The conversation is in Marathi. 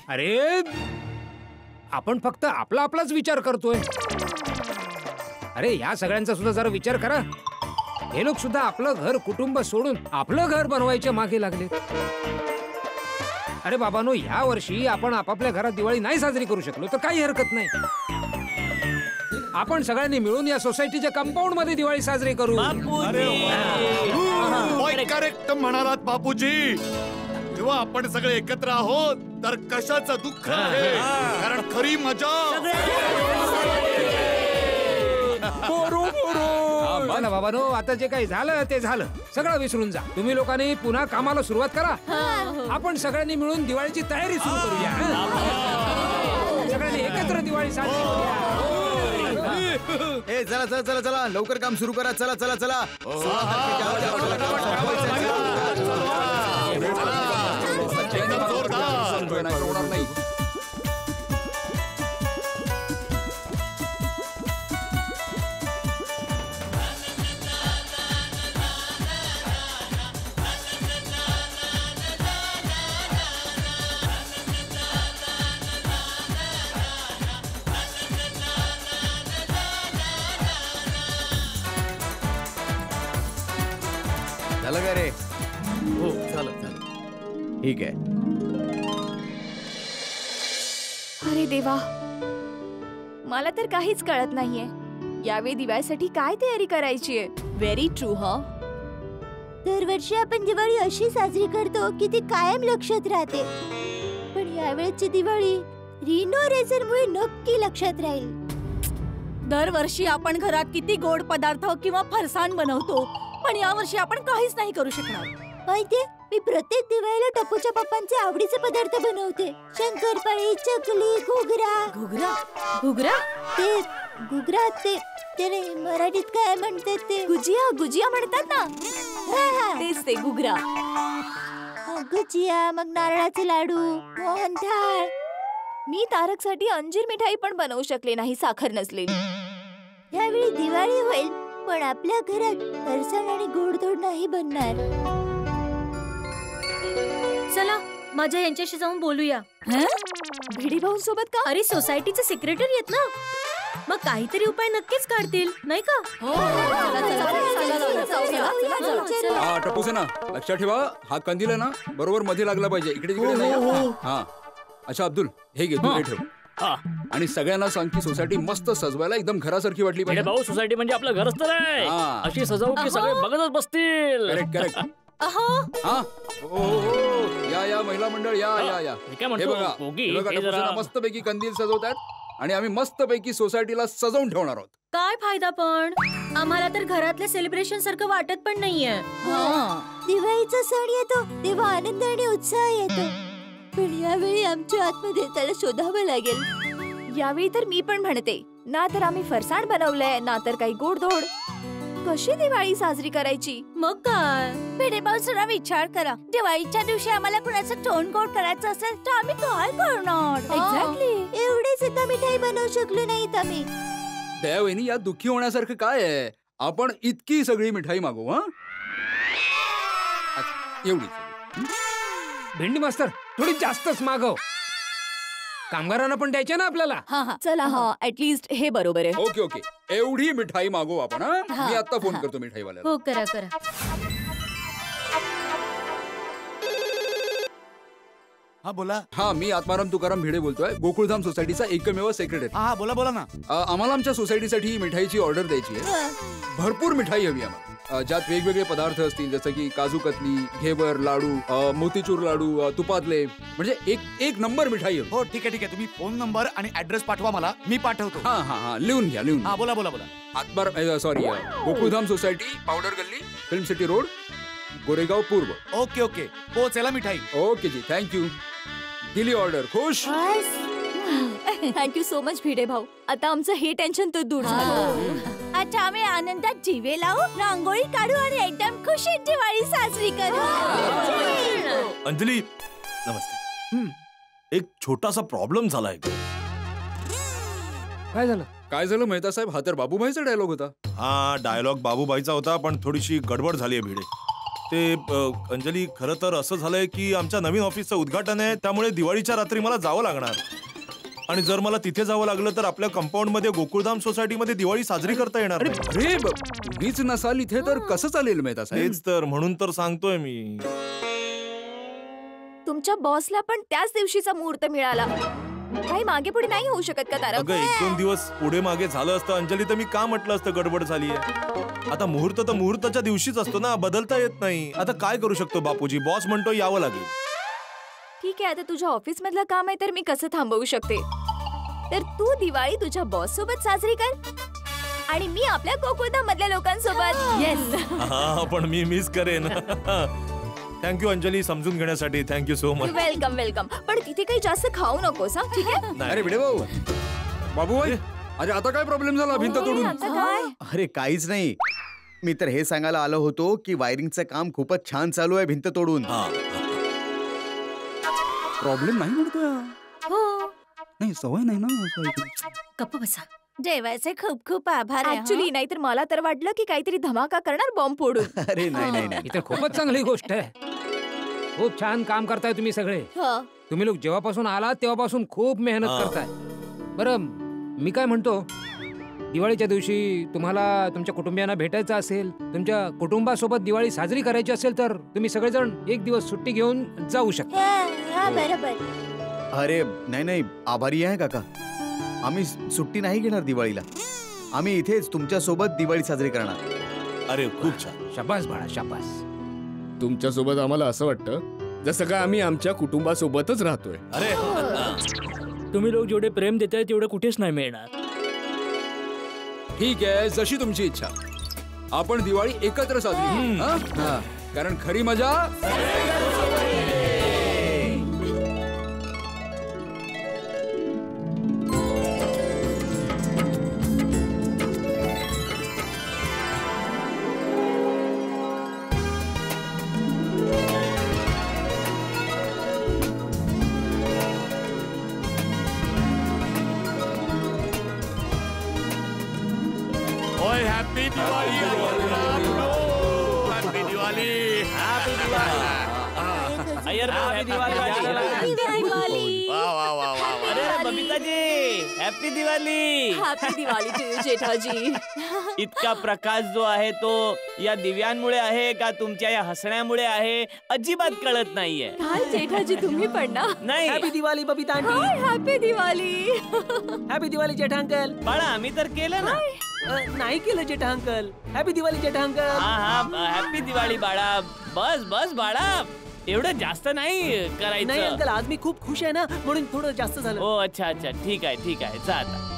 अरे आपण फक्त आपलाच विचार करतोय. अरे या सगळ्यांचा सुद्धा जरा विचार करा. हे लोक सुद्धा आपलं घर कुटुंब सोडून आपलं घर बनवायच्या मागे लागले. अरे बाबांनो, या वर्षी आपण आपापल्या घरात दिवाळी नाही साजरी करू शकलो तर काही हरकत नाही. आपण सगळ्यांनी मिळून या सोसायटीच्या कंपाऊंड मध्ये दिवाळी साजरी करू. करेक्ट म्हणालात बापूजी. जेव्हा आपण सगळे एकत्र आहोत तर कशाचं दुःख आहे, कारण खरी मजा. चला बाबांनो, आता जे काही झालं ते झालं. सगळं विसरून जा. तुम्ही लोकांनी पुन्हा कामाला सुरुवात करा. आपण सगळ्यांनी मिळून दिवाळीची तयारी सुरू करूया. सगळ्यांनी एकत्र दिवाळी साजरी करूया. चला चला चला चला, लवकर काम सुरू करा. चला चला चला. झालं का रे? हो झालं झालं. ठीक आहे. अरे देवा, मला तर काहीच कळत नाहीये. यावेळी दिवाळीसाठी काय तयारी करायची आहे. Very true. दरवर्षी आपण दिवाळी अशी साजरी करतो की ती कायम लक्षात राहते, पण यावेळेची दिवाळी रिनोव्हेशनमुळे नक्की लक्षात राहील. दरवर्षी आपण घरात किती गोड पदार्थ किंवा फरसाण बनवतो, पण यावर्षी आपण काहीच नाही करू शकणार. माहितीये, मी प्रत्येक दिवाळीला टपूच्या पप्पांचे आवडीचे पदार्थ बनवते. शंकरपाळी, चकली, घुगरा. घुगरा? घुगरा? ते घुगरा, ते मराठीत काय म्हणतात ते? गुजिया. गुजिया म्हणतात ना. तेच ते घुगरा. गुजिया, मग नारळाचे लाडू, मोहनथाळ. मी तारकसाठी अंजीर मिठाई पण बनवू शकले नाही, साखर नसलेली. यावेळी दिवाळी होईल, पण आपल्या घरात फरसाण आणि गोडधोड नाही बनणार. चला माझ्या यांच्याशी जाऊन बोलूया. भिडे भाऊ सोबत का? अरे सोसायटीचे सेक्रेटरी आहेत ना, मग काहीतरी उपाय नक्कीच काढतील, नाही का? टपूसेना, लक्षात ठेवा, हा कंदील आहे ना बरोबर मध्ये लागला पाहिजे. इकडे तिकडे नाही. हा अच्छा अब्दुल, हे घे तू, हे ठेव. आणि सगळ्यांना सांग की सोसायटी मस्त सजवायला एकदम घरासारखी वाटली पाहिजे. भाऊ, सोसायटी म्हणजे आपलं घरच तर आहे. अशी सजावू की सगळे बघतच बसतील. Correct correct. या महिला मंडळ, या. हे बघा, मस्त पैकी कंदील सजवतात आणि आम्ही मस्त पैकी सोसायटीला सजवून ठेवणार आहोत. काय फायदा, पण आम्हाला तर घरातल्या सेलिब्रेशन सारखं वाटत पण नाहीये. दिवाळीचा सण येतो तेव्हा आनंद आणि उत्साह येतो, पण यावेळी आमच्या आतमध्ये त्याला शोधावं लागेल. यावेळी तर मी पण म्हणते, ना तर आम्ही फरसाण बनवलंय, ना तर काही गोडधोड. कशी दिवाळी साजरी करायची? मग काय? भिडे भाऊ, जरा विचार करा. दिवाळीच्या दिवशी आम्हाला कुणाचं तोंड गोड करायचं असेल तर आम्ही काय करणार? एक्झॅक्टली. एवढे सुद्धा मिठाई बनवू शकलो नाहीत आम्ही. दयावहिनी, यात दुःखी होण्यासारखं काय आहे? आपण इतकी सगळी मिठाई मागवू. एवढी भेंडी मास्तर, थोडी जास्तच मागव. कामगारांना पण द्यायचे ना आपल्याला. चला, ऍटलीस्ट हे बरोबर आहे. ओके ओके, एवढी मिठाई मागवू आपण. मी आता फोन करतो मिठाईवाल्याला. हो, करा. हा बोला. हा, मी आत्माराम तुकाराम भिडे बोलतोय, गोकुळधाम सोसायटीचा एकमेव सेक्रेटरी. हा बोला बोला ना. आम्हाला आमच्या सोसायटीसाठी मिठाईची ऑर्डर द्यायची आहे. भरपूर मिठाई हवी आम्हाला, ज्यात वेगवेगळे पदार्थ असतील, जसं की काजू कतली, घेवर लाडू, मोतीचूर लाडू, तुपातले, म्हणजे एक नंबर मिठाई हवी. हो ठीक आहे. तुम्ही फोन नंबर आणि ऍड्रेस पाठवा मला, मी पाठवतो. हा, लिहून घ्या. हा बोला. गोकुळधाम सोसायटी, पावडर गल्ली, फिल्म सिटी रोड, गोरेगाव पूर्व. ओके. पोहोचेला मिठाई. ओके जी, थँक्यू. दिली ऑर्डर. खुश. थँक्यू सो मच भिडे भाऊ. आता आमचं हे टेन्शन तर दूर झालं. आता आम्ही आनंदात दिवे लावू, रांगोळी काढू आणि एकदम खुशीत दिवाळी साजरी करू. अंजली, नमस्ते. एक छोटासा प्रॉब्लेम झालाय. काय झालं मेहता साहेब? हा तर बाबूभाईचा डायलॉग होता. हा, डायलॉग बाबूभाईचा होता, पण थोडीशी गडबड झालीये भिडे. ते अंजली खरं तर असं झालंय की आमच्या नवीन ऑफिसचं उद्घाटन आहे, त्यामुळे दिवाळीच्या रात्री मला जावं लागणार. आणि जर मला तिथे जावं लागलं तर आपल्या कंपाऊंड मध्ये गोकुळधाम सोसायटीमध्ये दिवाळी साजरी करता येणार अरे नाही. अरे तुम्हीच नसाल इथे तर कसं चालेल मेहता साहेब? तेच तर, म्हणून तर सांगतोय मी. तुमच्या बॉसला पण त्याच दिवशीचा मुहूर्त मिळाला. काही मागे पुढे नाही होऊ शकत का तारक? अगं 1-2 दिवस पुढे मागे झालं असतं अंजली तर मी का म्हटलं असतं गडबड झालीये. आता मुहूर्त तर मुहूर्ताच्या दिवशीच असतो ना, बदलता येत नाही. आता काय करू शकतो बापूजी, बॉस म्हणतो यावं लागेल. ठीक आहे, आता तुझ्या ऑफिस मधलं काम आहे तर मी कसं थांबवू शकते. तर तू दिवाळी तुझ्या बॉस सोबत साजरी कर आणि मी आपल्या गोकुळधाम मधल्या लोकांसोबत. येस. हा, पण मी मिस करेन. थँक्यू अंजली समजून घेण्यासाठी. Thank you so much. Welcome welcome. पण तिथे काही जास्त खाऊ नकोस हा, ठीक आहे? अरे भिडे भाऊ, बाबू अरे आता काय प्रॉब्लेम झाला भिंत तोडून? आता काय? अरे काहीच नाही, मी तर हे सांगायला आलो होतो की वायरिंगचं काम खूपच छान चालू आहे भिंत तोडून. प्रॉब्लेम नाही म्हणतोय. हो. नाही सवय नाही ना. गप्प बसा. जेवायचे खूप खूप आभार आहे, ऍक्च्युली नाहीतर मला तर वाटलं की काहीतरी धमाका करणार बॉम्ब फोडून. अरे नाही नाही नाही. ही तर खूपच चांगली गोष्ट आहे. खूप छान काम करताय तुम्ही सगळे. हं. तुम्ही लोक जेव्हापासून आलात तेव्हापासून खूप मेहनत करताय. बरं मी काय म्हणतो, दिवाळीच्या दिवशी तुम्हाला तुमच्या कुटुंबियांना भेटायचं असेल, तुमच्या कुटुंबासोबत दिवाळी साजरी करायची असेल तर तुम्ही सगळेजण एक दिवस सुट्टी घेऊन जाऊ शकता. हा बरोबर. अरे नाही नाही, आभारी आहे काका. आम्ही सुट्टी नाही घेणार दिवाळीला. आम्ही इथेच तुमच्या सोबत दिवाळी साजरी करणार. अरे खूप छान. शाबास बाळा शाबास. तुमच्यासोबत आम्हाला असं वाटतं जसं का आम्ही आमच्या कुटुंबासोबतच राहतोय. अरे तुम्ही लोक जेवढे प्रेम देताय तेवढं कुठेच नाही मिळणार. ठीक आहे, जशी तुमची इच्छा. आपण दिवाळी एकत्र साजरी करू. हा? कारण खरी मजा ओय हॅपी दिवाळी. हॅपी दिवाळी. अय्यर भाऊ, happy दिवाळी. वा वा वा वा वा. अरे Babita ji, happy Diwali. Happy Diwali to you Jetha ji. इतका प्रकाश जो आहे तो या दिव्यांमुळे आहे का तुमच्या या हसण्यामुळे आहे अजिबात कळत नाहीये. काय जेठाजी तुम्ही पण ना. नाही happy Diwali Babita aunty. Happy Diwali. Happy Diwali Jetha uncle. बाळा आम्ही तर केलं ना. नाही केलं Jetha uncle. Happy Diwali Jetha uncle. हा हा हॅपी दिवाळी बाळा. बस बस बाळा, एवढं जास्त नाही नाही करायचं. अंकल, आज मी खूप खुश आहे ना म्हणून थोडं जास्त झालं. ओ अच्छा अच्छा, ठीक आहे जा आता.